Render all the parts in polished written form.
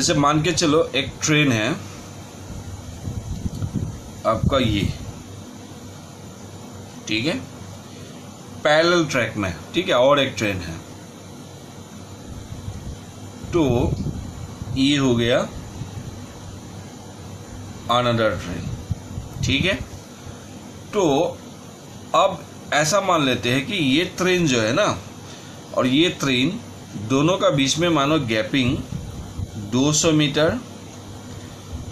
जैसे मान के चलो एक ट्रेन है आपका ये, ठीक है, पैरेलल ट्रैक में, ठीक है, और एक ट्रेन है, तो ये हो गया अनदर ट्रेन, ठीक है। तो अब ऐसा मान लेते हैं कि ये ट्रेन जो है ना और ये ट्रेन दोनों का बीच में मानो गैपिंग 200 मीटर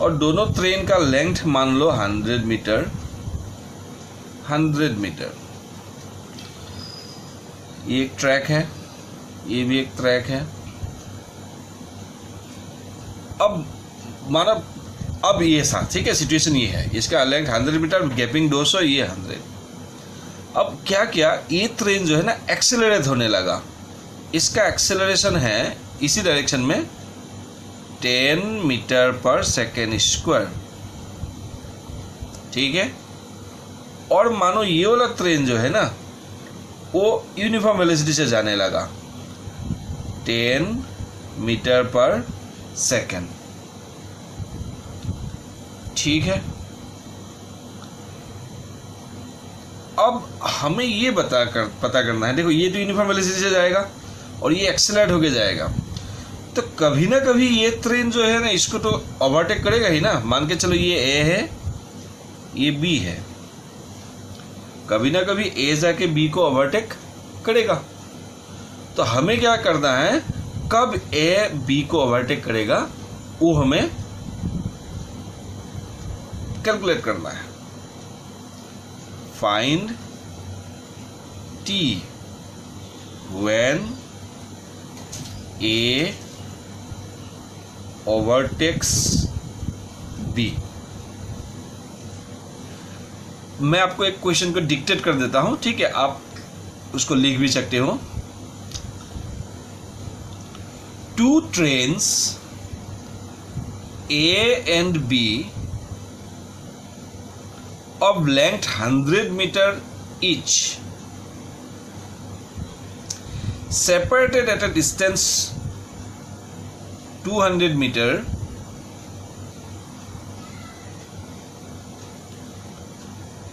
और दोनों ट्रेन का लेंथ मान लो 100 मीटर, 100 मीटर। ये एक ट्रैक है, ये भी एक ट्रैक है। अब मानो अब ये साथ, ठीक है, सिचुएशन ये है, इसका लेंथ 100 मीटर, गैपिंग 200, ये 100। अब क्या किया, ये ट्रेन जो है ना एक्सेलरेट होने लगा। इसका एक्सेलरेशन है इसी डायरेक्शन में 10 मीटर पर सेकेंड स्क्वायर, ठीक है। और मानो ये वाला ट्रेन जो है ना वो यूनिफॉर्म वेलोसिटी से जाने लगा 10 मीटर पर सेकेंड, ठीक है। अब हमें ये पता करना है, देखो ये तो यूनिफॉर्म वेलोसिटी से जाएगा और ये एक्सेलरेट होके जाएगा, तो कभी ना कभी ये ट्रेन जो है ना इसको तो ओवरटेक करेगा ही ना। मान के चलो ये ए है, ये बी है, कभी ना कभी ए जाके बी को ओवरटेक करेगा। तो हमें क्या करना है, कब ए बी को ओवरटेक करेगा वो हमें कैलकुलेट करना है। Find t when A overtakes B. मैं आपको एक क्वेश्चन को डिक्टेट कर देता हूं, ठीक है, आप उसको लिख भी सकते हो। 2 trains A and B of length 100 meter each separated at a distance 200 meter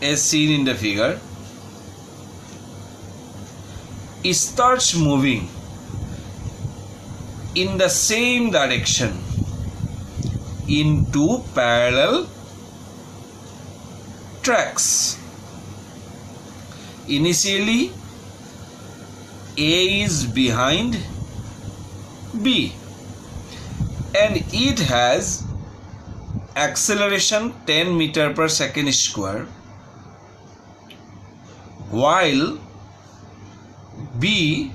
as seen in the figure starts moving in the same direction into parallel tracks. Initially A is behind B and it has acceleration 10 meter per second square, while B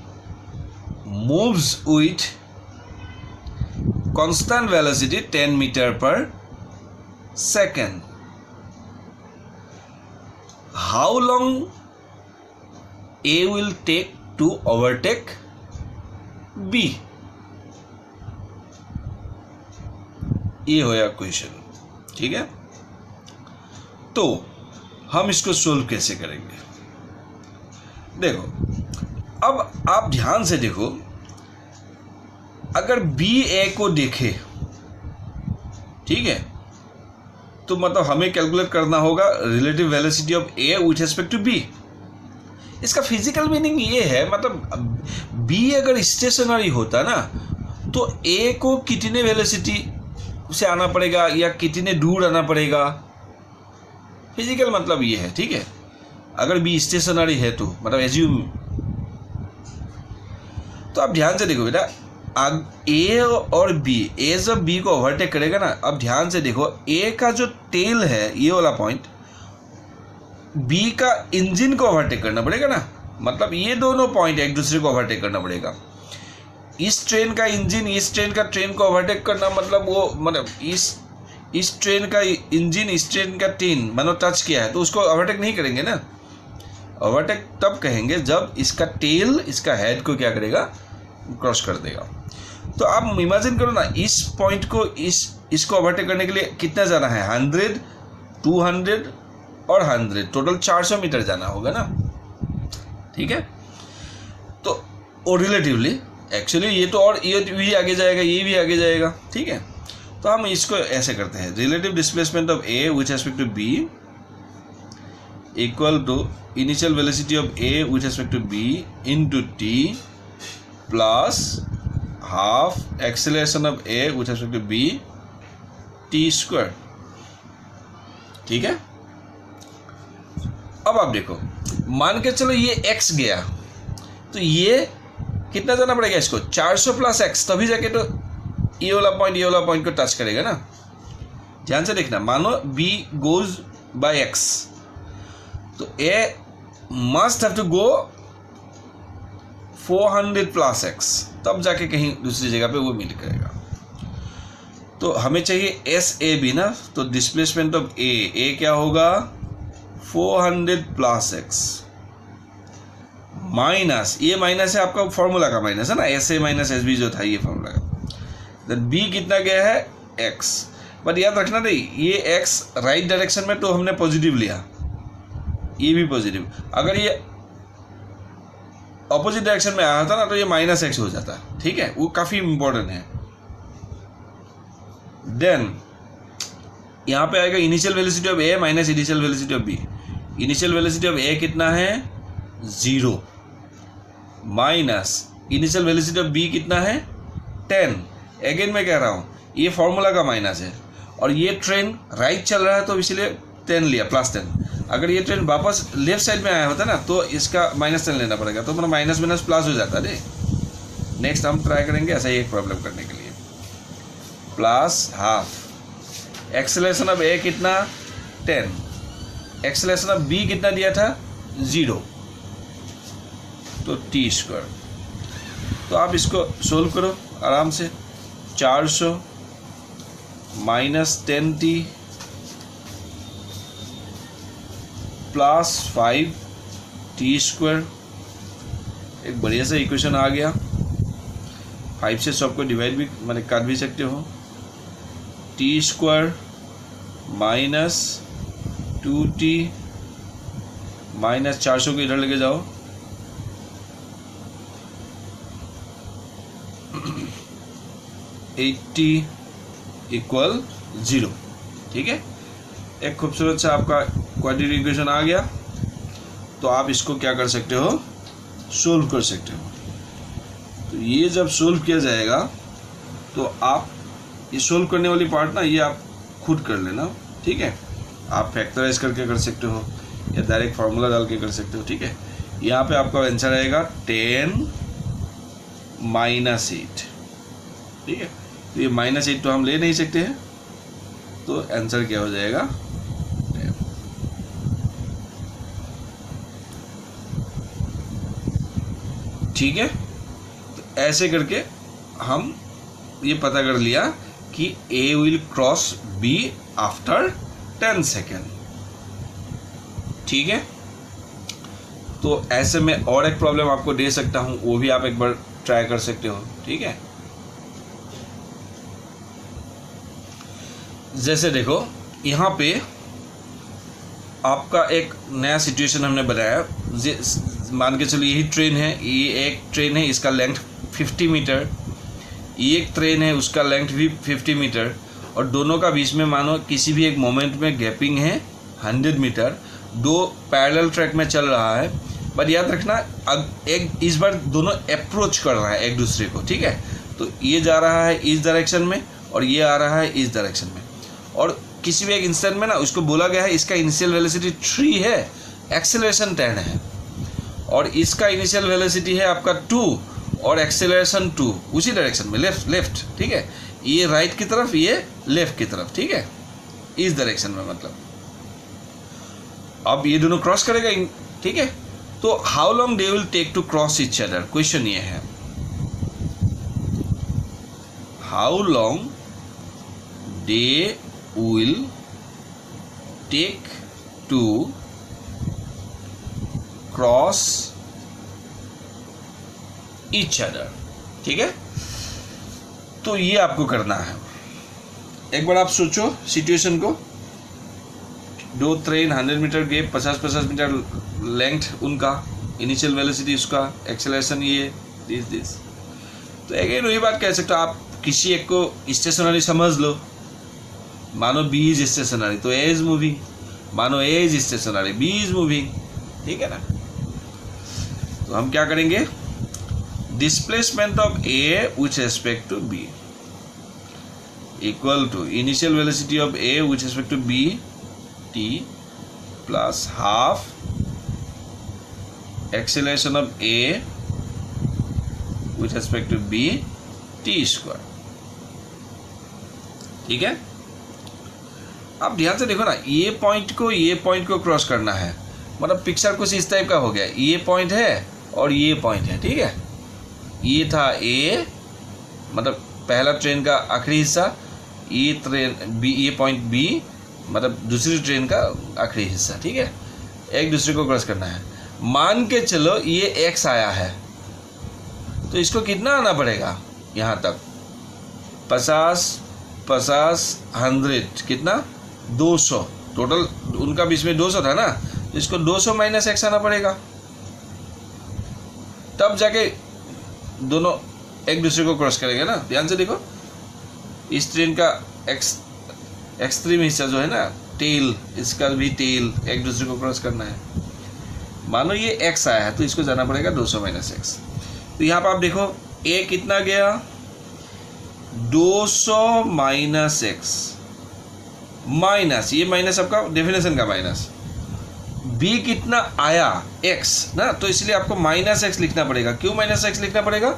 moves with constant velocity 10 meter per second. How long A will take to overtake B? ये होया question, ठीक है। तो हम इसको solve कैसे करेंगे, देखो अब आप ध्यान से देखो, अगर बी ए को देखे, ठीक है, तो मतलब हमें कैलकुलेट करना होगा relative velocity of A with respect to B. इसका फिजिकल मीनिंग ये है, मतलब बी अगर स्टेशनरी होता ना तो ए को कितने वेलोसिटी से आना पड़ेगा या कितने दूर आना पड़ेगा, फिजिकल मतलब ये है, ठीक है। अगर बी स्टेशनरी है तो मतलब एज्यूम, तो आप ध्यान से देखो बेटा, ए और बी, ए जब बी को ओवरटेक करेगा ना, अब ध्यान से देखो, ए का जो टेल है ये वाला पॉइंट, बी का इंजन को ओवरटेक करना पड़ेगा ना, मतलब ये दोनों पॉइंट एक दूसरे को ओवरटेक करना पड़ेगा। इस ट्रेन का इंजन इस ट्रेन का ट्रेन को ओवरटेक करना मतलब वो, मतलब इस ट्रेन का इंजन इस ट्रेन का ट्रेन मानो टच किया है तो उसको ओवरटेक नहीं करेंगे ना। ओवरटेक तब कहेंगे जब इसका टेल इसका हेड को क्या करेगा, क्रॉस कर देगा। तो आप इमेजिन करो ना, इस पॉइंट को इसको ओवरटेक करने के लिए कितना जाना है, 100, 200 और 100, टोटल 400 मीटर जाना होगा ना, ठीक है। तो और रिलेटिवली एक्चुअली ये तो और ये भी आगे जाएगा, ये भी आगे जाएगा, ठीक है। तो हम इसको ऐसे करते हैं, relative displacement of A with respect to B equal to initial velocity of A with respect to B into t plus half acceleration of A with respect to B T square, ठीक है। अब आप देखो, मान के चलो ये x गया, तो ये कितना जाना पड़ेगा इसको 400 प्लस x, तभी जाके तो ये वाला पॉइंट को टच करेगा ना। ध्यान से देखना, मानो b गोज बाय x, तो a must have to go 400 plus x, तब जाके कहीं दूसरी जगह पे वो मीट करेगा। तो हमें चाहिए एस ए बी ना, तो डिस्प्लेसमेंट ऑफ ए क्या होगा 400 प्लस एक्स माइनस, ये माइनस है आपका फॉर्मूला का माइनस है ना, S A minus S B जो था ये फॉर्मूला का। देन बी कितना गया है एक्स, बट याद रखना नहीं ये एक्स राइट डायरेक्शन में तो हमने पॉजिटिव लिया, ये भी पॉजिटिव, अगर ये ऑपोजिट डायरेक्शन में आया था ना तो ये माइनस एक्स हो जाता, ठीक है, वो काफ़ी इंपॉर्टेंट है। देन यहाँ पे आएगा initial velocity of A minus initial velocity of B. Initial velocity of A कितना है 0 minus initial velocity of B कितना है 10। अगेन मैं कह रहा हूँ ये फॉर्मूला का माइनस है, और ये ट्रेन राइट चल रहा है तो इसलिए 10 लिया +10। अगर ये ट्रेन वापस लेफ्ट साइड में आया होता ना तो इसका -10 लेना पड़ेगा, तो मतलब माइनस माइनस प्लस हो जाता है। नेक्स्ट हम ट्राई करेंगे ऐसा ही एक प्रॉब्लम करने के लिए। Plus half acceleration of A कितना 10, एक्सेलरेशन ऑफ बी कितना दिया था 0, तो टी स्क्वायर। तो आप इसको सोल्व करो आराम से, 400 minus 10t plus 5t square, एक बढ़िया सा इक्वेशन आ गया। 5 से सबको डिवाइड भी मैंने काट भी सकते हो। T square minus 2t minus 400 को इधर लेके जाओ, 80 इक्वल 0, ठीक है। एक खूबसूरत सा आपका क्वाड्रेटिक इक्वेशन आ गया। तो आप इसको क्या कर सकते हो, सोल्व कर सकते हो। तो ये जब सोल्व किया जाएगा तो आप ये सोल्व करने वाली पार्ट ना ये आप खुद कर लेना, ठीक है। आप फैक्टराइज करके कर सकते हो या डायरेक्ट फार्मूला डाल के कर सकते हो, ठीक है। यहाँ पे आपका आंसर आएगा 10 - 8, ठीक है। तो ये -8 तो हम ले नहीं सकते हैं, तो आंसर क्या हो जाएगा 10। ठीक है। तो ऐसे करके हम ये पता कर लिया कि A will cross B after 10 second, ठीक है। तो ऐसे में और एक प्रॉब्लम आपको दे सकता हूं, वो भी आप एक बार ट्राई कर सकते हो, ठीक है। जैसे देखो यहाँ पे आपका एक नया सिचुएशन हमने बनाया। मान के चलो यही ट्रेन है, ये एक ट्रेन है, इसका लेंथ 50 मीटर, ये एक ट्रेन है उसका लेंथ भी 50 मीटर, और दोनों का बीच में मानो किसी भी एक मोमेंट में गैपिंग है 100 मीटर। दो पैरेलल ट्रैक में चल रहा है, बट याद रखना एक इस बार दोनों अप्रोच कर रहा है एक दूसरे को, ठीक है। तो ये जा रहा है इस डायरेक्शन में और ये आ रहा है इस डायरेक्शन में, और किसी भी एक इंस्टेंट में ना उसको बोला गया है इसका इनिशियल वेलोसिटी 3 है, एक्सेलरेशन 10 है, और इसका इनिशियल वेलोसिटी है आपका 2 और एक्सेलरेशन 2 उसी डायरेक्शन में लेफ्ट, ठीक है। ये राइट की तरफ, ये लेफ्ट की तरफ, ठीक है, इस डायरेक्शन में मतलब। अब ये दोनों क्रॉस करेगा, ठीक है। तो how long they will take to cross each other, question ये है how long they will take to cross each other, ठीक है। तो ये आपको करना है। एक बार आप सोचो सिचुएशन को, दो train 100 metre gap, 50-50 metre length उनका, इनिशियल वेलोसिटी उसका, एक्सेलरेशन ये दिस। तो अगेन वही बात कह सकते हो, आप किसी एक को स्टेशनरी समझ लो, मानो बी इज स्टेशनरी तो ए इज मूविंग, मानो A is stationary B is moving, ठीक है ना। तो हम क्या करेंगे, displacement of A with respect to B equal to initial velocity of A with respect to B T plus half acceleration of A with respect to B T square, ठीक है। आप ध्यान से देखो ना, ये पॉइंट को क्रॉस करना है, मतलब पिक्चर कुछ इस टाइप का हो गया, ये पॉइंट है और ये पॉइंट है, ठीक है। ये था ए, मतलब पहला ट्रेन का आखिरी हिस्सा, ये ट्रेन बी, ये पॉइंट बी मतलब दूसरी ट्रेन का आखिरी हिस्सा, ठीक है। एक दूसरे को क्रॉस करना है। मान के चलो ये एक्स आया है, तो इसको कितना आना पड़ेगा यहाँ तक, 50 50 100 कितना 200, टोटल उनका बीच में 200 था ना, तो इसको 200 माइनस एक्स आना पड़ेगा, तब जाके दोनों एक दूसरे को क्रॉस करेंगे ना। ध्यान से देखो, इस ट्रेन का एक्सट्रीम हिस्सा जो है ना टेल, इसका भी टेल एक दूसरे को क्रॉस करना है। मानो ये एक्स आया है तो इसको जाना पड़ेगा 200 माइनस एक्स। तो यहाँ पर आप देखो ए कितना गया 200 माइनस एक्स, माइनस ये माइनस आपका डेफिनेशन का माइनस, बी कितना आया एक्स ना, तो इसलिए आपको माइनस एक्स लिखना पड़ेगा। क्यों माइनस एक्स लिखना पड़ेगा,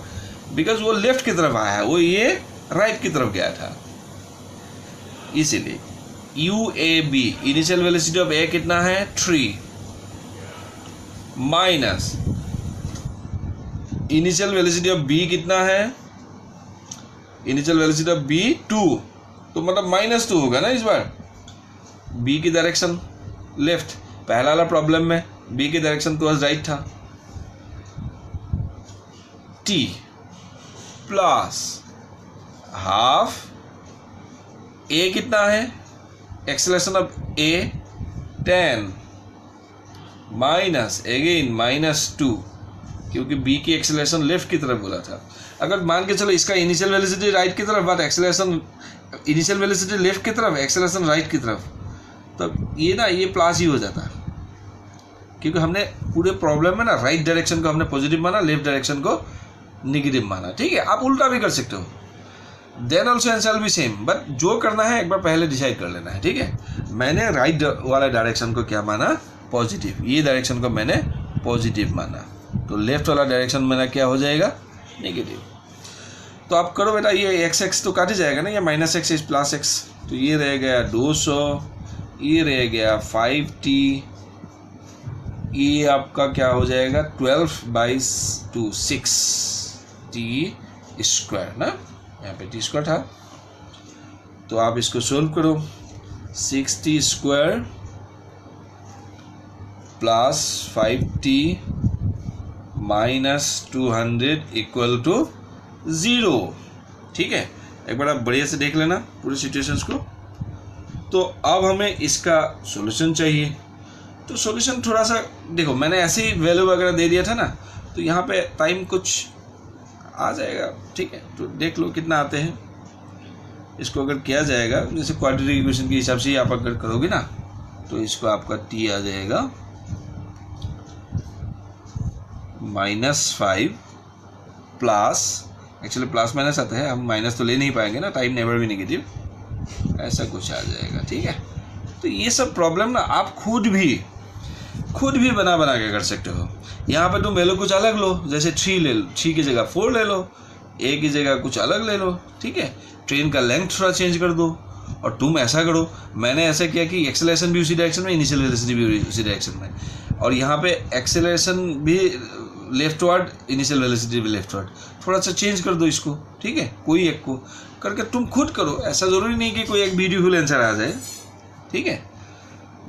बिकॉज वो लेफ्ट की तरफ आया है, वो ये राइट की तरफ गया था, इसीलिए U A B initial velocity of A कितना है 3 minus initial velocity of B कितना है, इनिशियल वेलोसिटी ऑफ बी 2, तो मतलब -2 होगा ना इस बार। बी की डायरेक्शन लेफ्ट, पहला वाला प्रॉब्लम में बी की डायरेक्शन तो राइट था, टी प्लस हाफ ए कितना है, acceleration of A 10 minus again -2, क्योंकि बी की एक्सेलरेशन लेफ्ट की तरफ बोला था। अगर मान के चलो इसका इनिशियल वेलोसिटी राइट की तरफ, but acceleration initial velocity left की तरफ, एक्सेलरेशन राइट की तरफ, तो ये ना ये प्लस ही हो जाता, क्योंकि हमने पूरे प्रॉब्लम में ना राइट डायरेक्शन को हमने पॉजिटिव माना, लेफ्ट डायरेक्शन को नेगेटिव माना, ठीक है। आप उल्टा भी कर सकते हो, देन ऑल्सो आंसर भी सेम, बट जो करना है एक बार पहले डिसाइड कर लेना है, ठीक है। मैंने राइट वाला डायरेक्शन को क्या माना, पॉजिटिव, ये डायरेक्शन को मैंने पॉजिटिव माना, तो लेफ्ट वाला डायरेक्शन मेरा क्या हो जाएगा, नेगेटिव। तो आप करो बेटा, ये एक्स एक्स तो काट ही जाएगा ना, ये -x इज +x, तो ये रह गया 200, ये रह गया 5t, ये आपका क्या हो जाएगा 12/2 6t स्क्वायर ना, यहाँ पे t स्क्वायर था, तो आप इसको सोल्व करो, 6t square plus 5t minus 200 equal to 0, ठीक है। एक बार आप बढ़िया से देख लेना पूरे सिचुएशंस को। तो अब हमें इसका सॉल्यूशन चाहिए, तो सॉल्यूशन थोड़ा सा देखो, मैंने ऐसे ही वैल्यू वगैरह दे दिया था ना, तो यहाँ पे टाइम कुछ आ जाएगा, ठीक है। तो देख लो कितना आते हैं, इसको अगर किया जाएगा जैसे क्वाड्रेटिक इक्वेशन के हिसाब से ही आप अगर करोगे ना, तो इसको आपका t आ जाएगा -5 प्लस, एक्चुअली प्लस माइनस आता है, हम माइनस तो ले नहीं पाएंगे ना, टाइम नेवर भी नेगेटिव, ऐसा कुछ आ जाएगा, ठीक है। तो ये सब प्रॉब्लम ना आप खुद भी बना के कर सकते हो। यहाँ पे तुम वैल्यू कुछ अलग लो, जैसे 3 ले लो, 3 की जगह 4 ले लो, ए की जगह कुछ अलग ले लो, ठीक है। ट्रेन का लेंथ थोड़ा चेंज कर दो, और तुम ऐसा करो, मैंने ऐसा किया कि एक्सेलरेशन भी उसी डायरेक्शन में, इनिशियल वेलोसिटी भी उसी डायरेक्शन में, और यहाँ पे एक्सेलरेशन भी लेफ्टवर्ड, इनिशियल वेलोसिटी भी लेफ्टवर्ड, थोड़ा सा चेंज कर दो इसको, ठीक है। कोई एक को करके तुम खुद करो, ऐसा ज़रूरी नहीं कि कोई एक ब्यूटीफुल आंसर आ जाए, ठीक है,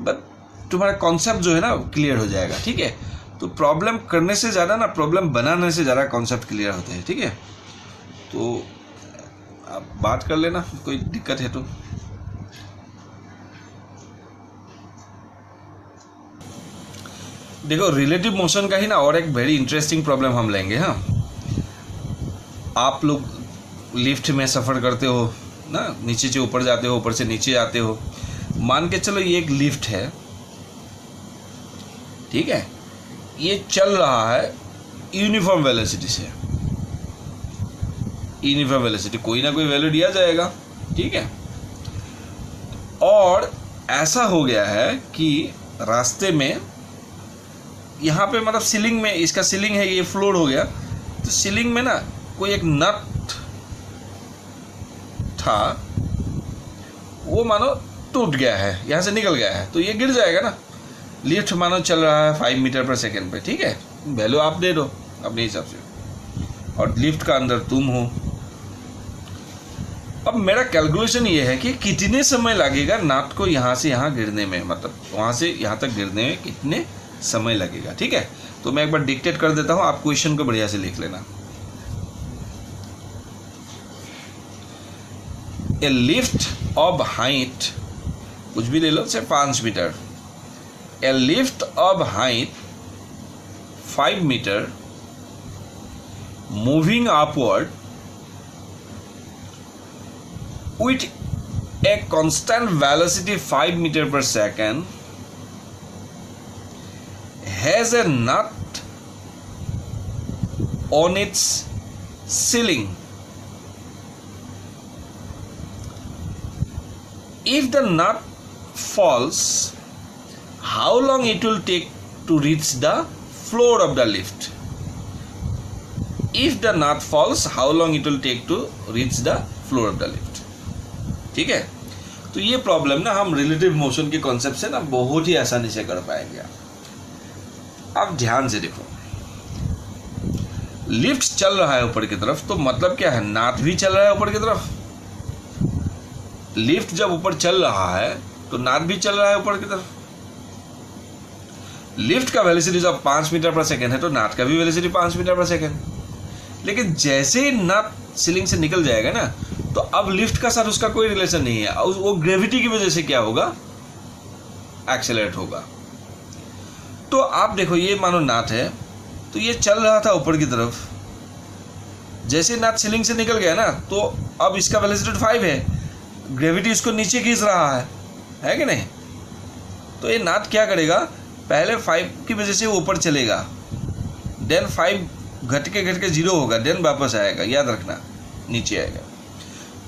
बट तुम्हारा कॉन्सेप्ट जो है ना क्लियर हो जाएगा, ठीक है। तो प्रॉब्लम करने से ज़्यादा ना, प्रॉब्लम बनाने से ज़्यादा कॉन्सेप्ट क्लियर होते हैं, ठीक है। तो आप बात कर लेना, कोई दिक्कत है तो। देखो रिलेटिव मोशन का ही ना और एक वेरी इंटरेस्टिंग प्रॉब्लम हम लेंगे। हाँ, आप लोग लिफ्ट में सफ़र करते हो ना, नीचे से ऊपर जाते हो, ऊपर से नीचे जाते हो। मान के चलो ये एक लिफ्ट है, ठीक है, ये चल रहा है यूनिफॉर्म वेलोसिटी से। यूनिफॉर्म वेलोसिटी कोई ना कोई वैल्यू दिया जाएगा, ठीक है। और ऐसा हो गया है कि रास्ते में यहाँ पे मतलब सीलिंग में, इसका सीलिंग है, ये फ्लोर हो गया, तो सीलिंग में ना कोई एक नट था, वो मानो टूट गया है, यहाँ से निकल गया है, तो ये गिर जाएगा ना। लिफ्ट मानो चल रहा है 5 मीटर पर सेकेंड पे, ठीक है, वैल्यू आप दे दो अपने हिसाब से, और लिफ्ट का अंदर तुम हो। अब मेरा कैलकुलेशन ये है कि कितने समय लगेगा नाट को यहाँ से यहाँ गिरने में, मतलब वहाँ से यहाँ तक गिरने में कितने समय लगेगा, ठीक है। तो मैं एक बार डिक्टेट कर देता हूँ, आप क्वेश्चन को बढ़िया से लिख लेना। ए लिफ्ट ऑफ हाइट, कुछ भी ले लो, से 5 metre. A lift of height 5 metre moving upward with a constant velocity 5 meter per second has a nut on its ceiling. If the nut falls, how long it will take to reach the floor of the lift? If the nut falls, how long it will take to reach the floor of the lift? ठीक है। तो ये problem ना हम relative motion के concept से ना बहुत ही आसानी से कर पाएंगे। अब ध्यान से देखो, लिफ्ट चल रहा है ऊपर की तरफ, तो मतलब क्या है, नाट भी चल रहा है ऊपर की तरफ। लिफ्ट जब ऊपर चल रहा है तो नाट भी चल रहा है ऊपर की तरफ। लिफ्ट का वेलोसिटी जब 5 मीटर पर सेकेंड है तो नाट का भी वेलोसिटी 5 मीटर पर सेकेंड। लेकिन जैसे ही नाट सीलिंग से निकल जाएगा ना, तो अब लिफ्ट का साथ उसका कोई रिलेशन नहीं है, और वो ग्रेविटी की वजह से क्या होगा, एक्सेलरेट होगा। तो आप देखो, ये मानो नाट है, तो ये चल रहा था ऊपर की तरफ, जैसे नाट सीलिंग से निकल गया ना, तो अब इसका वेलोसिटी 5 है, ग्रेविटी इसको नीचे खींच रहा है कि नहीं। तो ये नाट क्या करेगा, पहले 5 की वजह से ऊपर चलेगा, देन 5 घट के 0 होगा, देन वापस आएगा, याद रखना, नीचे आएगा।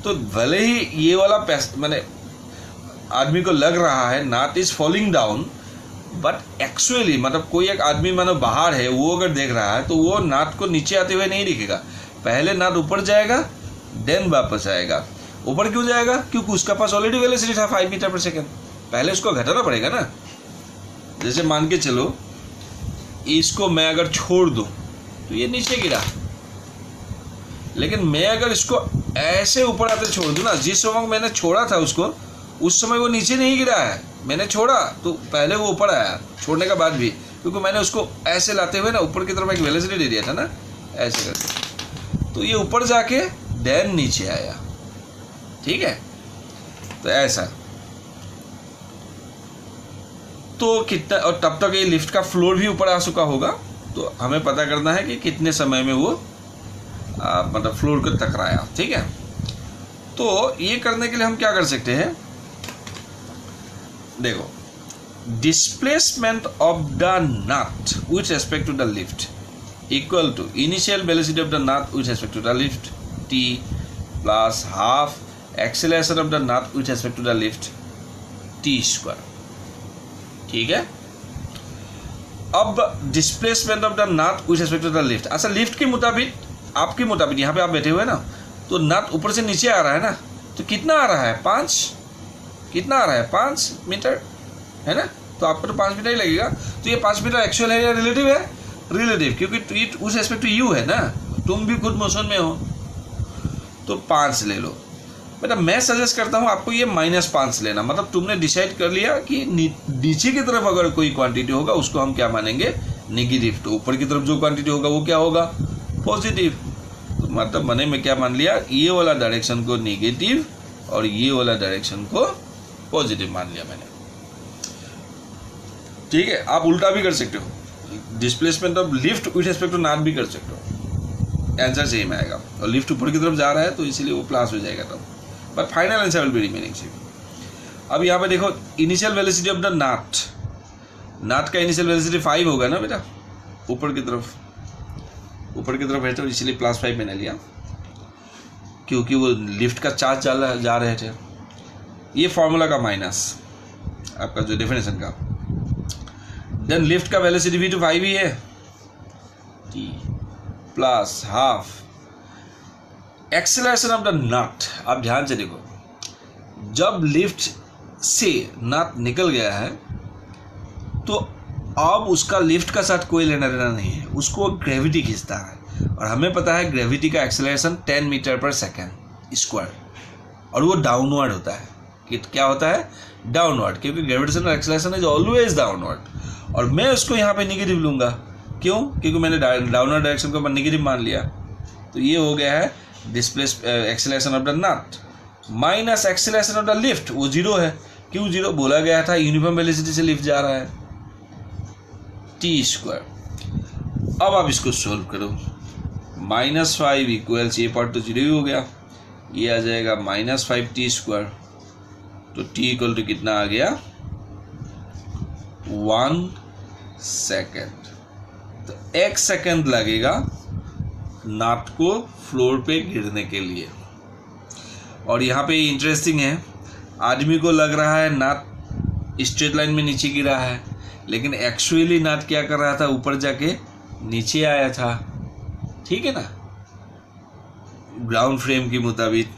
तो भले ही ये वाला मैंने आदमी को लग रहा है nut is falling down, but actually मतलब कोई एक आदमी मानो बाहर है, वो अगर देख रहा है तो वो नाट को नीचे आते हुए नहीं दिखेगा, पहले नाट ऊपर जाएगा देन वापस आएगा। ऊपर क्यों जाएगा, क्योंकि उसका पास ऑलरेडी वेलोसिटी था 5 मीटर पर सेकेंड, पहले उसको घटाना पड़ेगा ना। जैसे मान के चलो, इसको मैं अगर छोड़ दूँ तो ये नीचे गिरा, लेकिन मैं अगर इसको ऐसे ऊपर आते छोड़ दूँ ना, जिस समय मैंने छोड़ा था उसको, उस समय वो नीचे नहीं गिरा है, मैंने छोड़ा तो पहले वो ऊपर आया, छोड़ने के बाद भी, क्योंकि मैंने उसको ऐसे लाते हुए ना ऊपर की तरफ एक वेलोसिटी दे दिया था ना, ऐसे करके, तो ये ऊपर जाके देन नीचे आया, ठीक है। तो ऐसा, तो कितना, और तब तक ये लिफ्ट का फ्लोर भी ऊपर आ चुका होगा, तो हमें पता करना है कि कितने समय में वो मतलब फ्लोर को टकराया, ठीक है। तो ये करने के लिए हम क्या कर सकते हैं, देखो, displacement of the nut with respect to the lift equal to initial velocity of the nut with respect to the lift t plus half acceleration of the nut with respect to the lift t square, ठीक है। अब displacement of the nut with respect to the lift, अच्छा lift के मुताबिक, आपके मुताबिक, यहाँ पे आप बैठे हुए ना, तो नट ऊपर से नीचे आ रहा है ना, तो कितना आ रहा है, 5, कितना आ रहा है 5 मीटर, है ना, तो आपको तो 5 मीटर ही लगेगा। तो ये 5 मीटर एक्चुअल है या रिलेटिव है, रिलेटिव, क्योंकि उस रेस्पेक्ट टू यू है ना, तुम भी खुद मोशन में हो, तो 5 ले लो। मतलब मैं सजेस्ट करता हूँ आपको ये -5 लेना, मतलब तुमने डिसाइड कर लिया कि नीचे की तरफ अगर कोई क्वांटिटी होगा उसको हम क्या मानेंगे, नेगेटिव, तो ऊपर की तरफ जो क्वांटिटी होगा वो क्या होगा, पॉजिटिव। तो मतलब मैंने मैं क्या मान लिया, ये वाला डायरेक्शन को नेगेटिव और ये वाला डायरेक्शन को पॉजिटिव मान लिया मैंने, ठीक है। आप उल्टा भी कर सकते हो, displacement of lift with respect to nut भी कर सकते हो, आंसर सेम आएगा, और लिफ्ट ऊपर की तरफ जा रहा है तो इसीलिए वो प्लस हो जाएगा तब, but final answer will be remaining same. अब यहाँ पे देखो इनिशियल वेलोसिटी ऑफ द नाट का इनिशियल वेलोसिटी 5 होगा ना बेटा, ऊपर की तरफ है, तो इसलिए +5 मैंने लिया क्योंकि वो लिफ्ट का चार्ज जा रहे थे। ये फॉर्मूला का माइनस आपका जो डेफिनेशन का। देन लिफ्ट का वेलोसिटी भी तो 5 ही है, t plus half acceleration of the nut. आप ध्यान से देखो, जब लिफ्ट से नट निकल गया है तो अब उसका लिफ्ट का साथ कोई लेना देना नहीं है, उसको ग्रेविटी खींचता है, और हमें पता है ग्रेविटी का एक्सेलरेशन 10 मीटर पर सेकेंड स्क्वायर, और वो डाउनवर्ड होता है। कि क्या होता है? डाउनवर्ड, क्योंकि gravitational acceleration is always downward. और मैं उसको यहाँ पे निगेटिव लूँगा, क्यों? क्योंकि मैंने डाउनवर्ड डायरेक्शन को निगेटिव मान लिया, तो ये हो गया है displace acceleration of the nut minus acceleration of the lift, वो 0 है। क्यों 0? बोला गया था यूनिफॉर्म वेलोसिटी से लिफ्ट जा रहा है, t²। अब आप इसको सोल्व करो, -5 इक्वल्स, ये पार्ट तो 0 ही हो गया, ये आ जाएगा -5t², तो t इक्वल टू कितना आ गया? 1 सेकेंड। तो 1 सेकेंड लगेगा नाट को फ्लोर पे गिरने के लिए। और यहाँ पे इंटरेस्टिंग है, आदमी को लग रहा है नाट स्ट्रेट लाइन में नीचे गिरा है, लेकिन एक्चुअली नाट क्या कर रहा था? ऊपर जाके नीचे आया था, ठीक है ना, ग्राउंड फ्रेम के मुताबिक।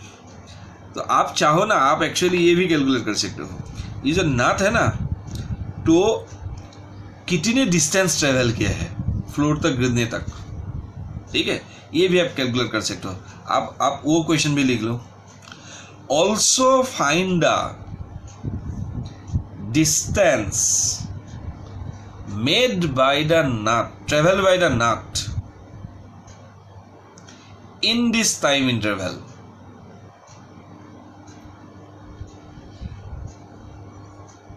तो आप चाहो ना, आप एक्चुअली ये भी कैलकुलेट कर सकते हो, ये जो नाट है ना, तो कितने डिस्टेंस ट्रेवल किया है फ्लोर तक गिरने तक, ठीक है, ये भी आप कैलकुलेट कर सकते हो। आप वो क्वेश्चन भी लिख लो, also find the distance made by the nut, travel by the nut in this time interval.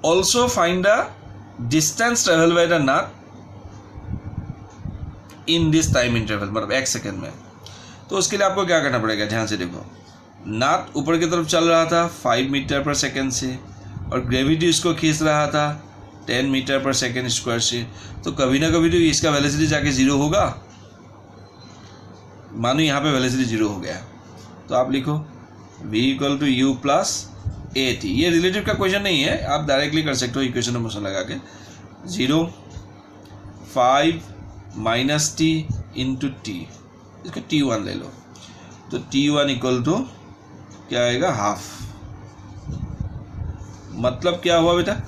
Also find the distance travel by the nut in this time interval, मतलब 1 सेकेंड में। तो उसके लिए आपको क्या करना पड़ेगा? ध्यान से देखो, नट ऊपर की तरफ चल रहा था 5 मीटर पर सेकेंड से, और ग्रेविटी इसको खींच रहा था 10 मीटर पर सेकेंड स्क्वायर से, तो कभी ना कभी तो इसका वेलोसिटी जाके 0 होगा। मानो यहाँ पे वेलोसिटी 0 हो गया, तो आप लिखो v equal to u plus a t. ये रिलेटिव का क्वेश्चन नहीं है, आप डायरेक्टली कर सकते हो इक्वेशन में मोशन लगा के। 0 5 माइनस टी इंटू टी, इसको t1 ले लो, तो t1 इक्वल टू क्या आएगा? हाफ। मतलब क्या हुआ बेटा?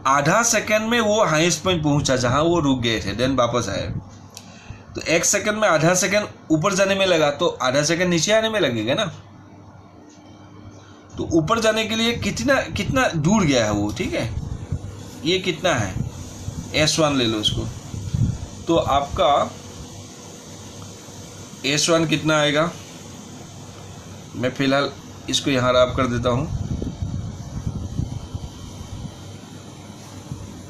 आधा सेकेंड में वो हाईएस्ट पॉइंट पहुंचा जहां वो रुक गए थे, देन वापस आए। तो 1 सेकेंड में आधा सेकेंड ऊपर जाने में लगा, तो आधा सेकेंड नीचे आने में लगेगा ना। तो ऊपर जाने के लिए कितना दूर गया है वो, ठीक है, ये कितना है? S1 ले लो इसको, तो आपका S1 कितना आएगा? मैं फिलहाल इसको यहाँ रब कर देता हूँ।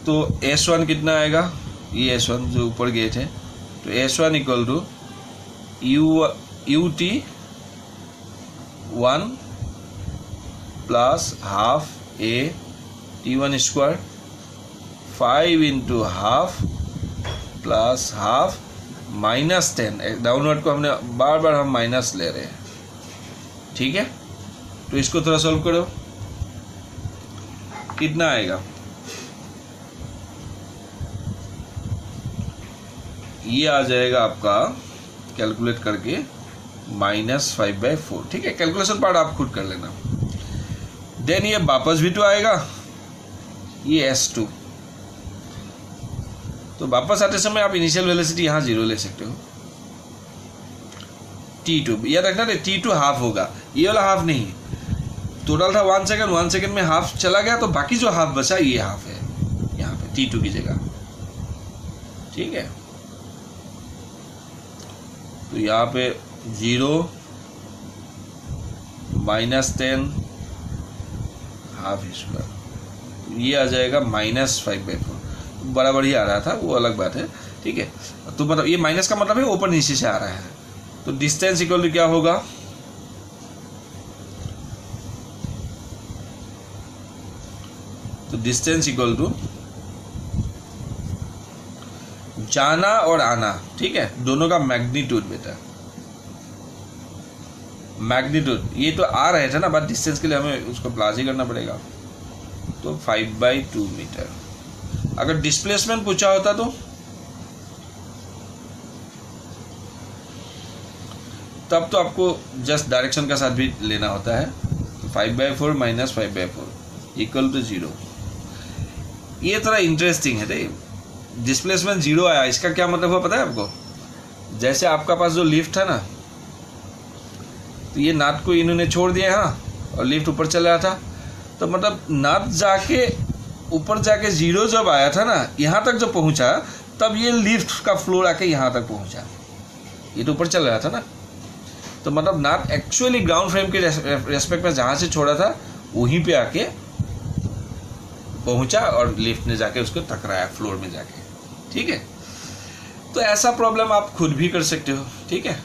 तो S1 कितना आएगा? ये S1 जो ऊपर गए थे, तो S1 equal to ut 1 plus half a t1 square 5 into half plus half -10। Downward को हमने बार बार हम माइनस ले रहे हैं, ठीक है। तो इसको थोड़ा सॉल्व करो, कितना आएगा? ये आ जाएगा आपका कैलकुलेट करके -5/4, ठीक है। कैलकुलेशन पार्ट आप खुद कर लेना। देन ये वापस भी तो आएगा, ये S2। तो वापस आते समय आप इनिशियल वेलोसिटी यहाँ 0 ले सकते हो। T2 याद रखना, T2 हाफ होगा, ये वाला हाफ नहीं। टोटल था 1 सेकेंड में हाफ चला गया, तो बाकी जो हाफ बचा ये हाफ है यहाँ पे T2 की जगह, ठीक है। तो यहाँ पे 0 -10 हाफ स्क्वायर, ये आ जाएगा -5/4। बराबर ही आ रहा था, वो अलग बात है, ठीक है। तो मतलब ये माइनस का मतलब है ऊपर नीचे से आ रहा है, तो डिस्टेंस इक्वल टू क्या होगा, तो डिस्टेंस इक्वल टू जाना और आना, ठीक है, दोनों का मैग्नीट्यूड बेटा, मैग्नीट्यूड ये तो आ रहे थे ना, बट डिस्टेंस के लिए हमें उसको प्लस ही करना पड़ेगा, तो 5/2 मीटर। अगर डिस्प्लेसमेंट पूछा होता तो तब तो आपको जस्ट डायरेक्शन का साथ भी लेना होता है, तो 5/4 माइनस 5/4 इक्वल टू 0। ये थोड़ा इंटरेस्टिंग है, डिस्प्लेसमेंट 0 आया, इसका क्या मतलब हुआ पता है आपको, जैसे आपका पास जो लिफ्ट है ना, तो ये नाद को इन्होंने छोड़ दिया हाँ, और लिफ्ट ऊपर चल रहा था, तो मतलब नाद जाके ऊपर जाके 0 जब आया था ना, यहाँ तक जब पहुँचा, तब ये लिफ्ट का फ्लोर आके यहाँ तक पहुँचा, ये तो ऊपर चल रहा था ना, तो मतलब नाद एक्चुअली ग्राउंड फ्रेम के रेस्पेक्ट में जहाँ से छोड़ा था वहीं पे आके पहुँचा और लिफ्ट ने जाके उसको टकराया फ्लोर में जाके, ठीक है। तो ऐसा प्रॉब्लम आप खुद भी कर सकते हो, ठीक है।